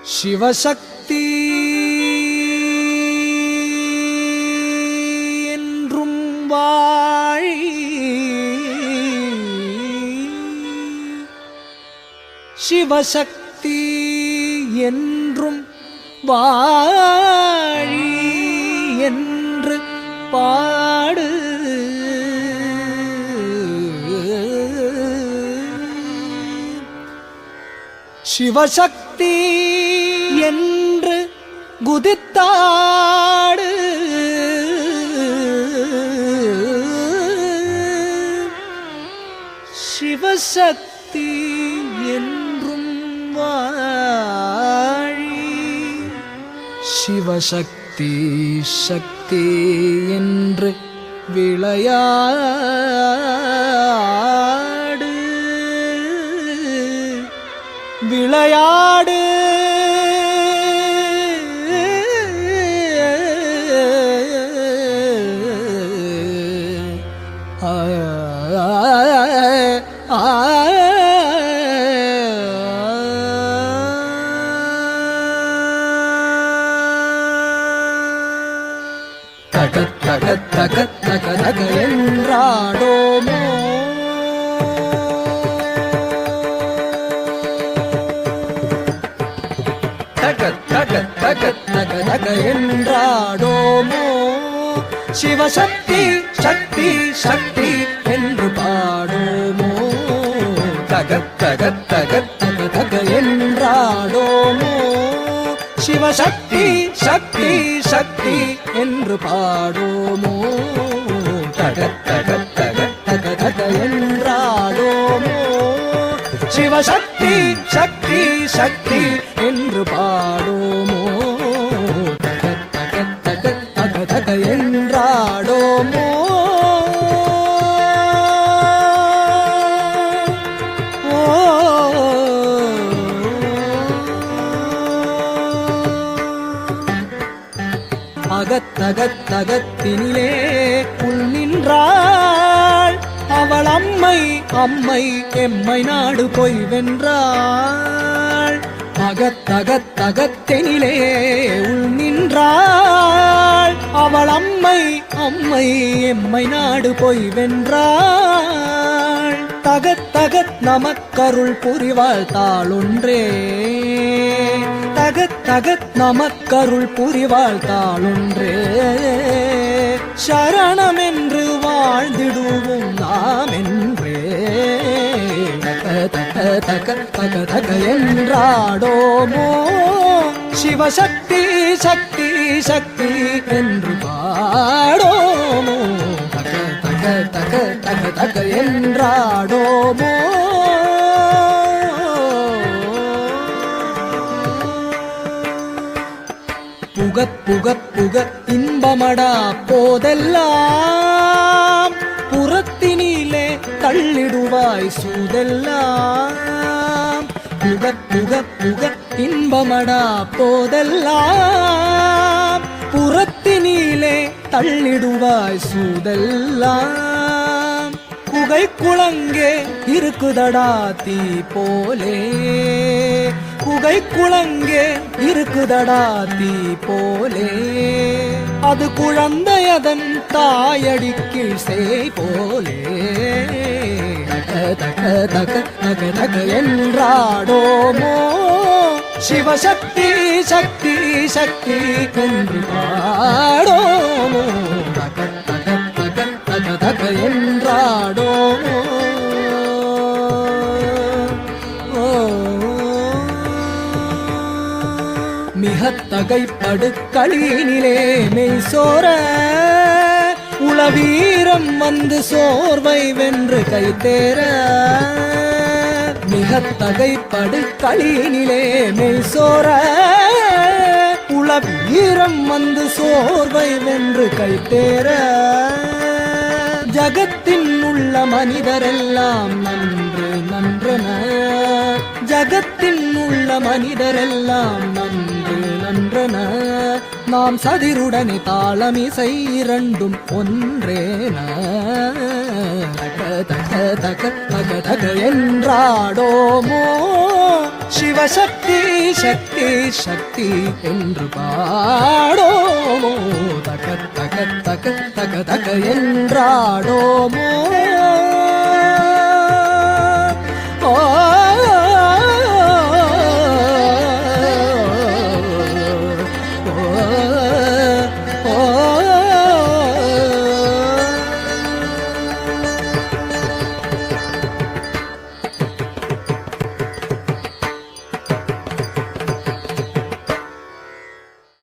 சிவசக்தி என்றும் வாழி, சிவசக்தி என்றும் வாழி என்று பாடு. சிவசக்தி என்று குதித்தாடு, சிவசக்தி என்றும் வாழி, சிவசக்தி சக்தி என்று விளையாடு விளையாடு. தக தக தக தக தக என்றாடோமோ, தக தக தக தக தக என்றாடோமோ. சிவசக்தி சக்தி சக்தி என்று பாடோமோ, தக தக தக தக தக என்றாடோமோ. சிவசக்தி சக்தி சக்தி என்று பாடோமோ, தக தக தக தக தக என்றாடோமோ. சிவசக்தி சக்தி சக்தி என்று பாடோமோ, தக தக தக தக தக என்றாடோமோ. அகத்தகத்தகத்தினிலே உள் நின்றாள் அவள் அம்மை, அம்மை எம்மை நாடு போய் வென்றாள். அகத்தகத்தகத்தினிலே உள் நின்றாள் அவள் அம்மை, அம்மை எம்மை நாடு போய் வென்றாள். தகத் தகத் நமக்கருள் புரிவாள் தாளொன்றே, தகத் தகத் நமக்கருள் புரிவாள் தாளொன்றே. சரணம் என்று வாழ்ந்திடுவோம் நாம் என்றே, தக தக தக தக என்றாடோமோ. சிவசக்தி சக்தி சக்தி என்று பாடோமோ, தக தக தக தக தக என்றாடோமோ. புகத் புகத் புகத் இன்பமடா போதெல்லாம், புறத்தினிலே தள்ளிடுவாய் சூதெல்லாம். புகத் புகத் புகத் இன்பமடா போதெல்லாம், புறத்தினிலே தள்ளிடுவாய் சூதெல்லாம். குகை குளங்கே இருக்குதடா தீ போலே, குகை குளங்கே இருக்குதடா தீ போலே. அது குழந்தையதன் தாயடிக்கில் செய் போலே, தக தக தக தக என்றாடோமோ. சிவசக்தி சக்தி சக்தி என்று பாடோமோ, தக தக தக தக தக என்றாடோமோ. மிகத்தகைப்படு களியினிலே மெய் சோர, உளவீரம் வந்து சோர்வை வென்று கை தேர. மிகத்தகைப்படு களியினிலே மெய் சோர, உளவீரம் வந்து சோர்வை வென்று கை தேர. ஜகத்தின் உள்ள மனிதரெல்லாம் நன்று நன்றன, ஜகத்தின் உள்ள மனிதரெல்லாம் நன்று நன்றன. நாம் சதிருடனே தாளமிசை இரண்டும் ஒன்றேன, தக தக தக தக தக என்றாடோமோ. சிவசக்தி சக்தி சக்தி என்று பாடோமோ தக தக தக தக தக என்றாடோமோ ஓ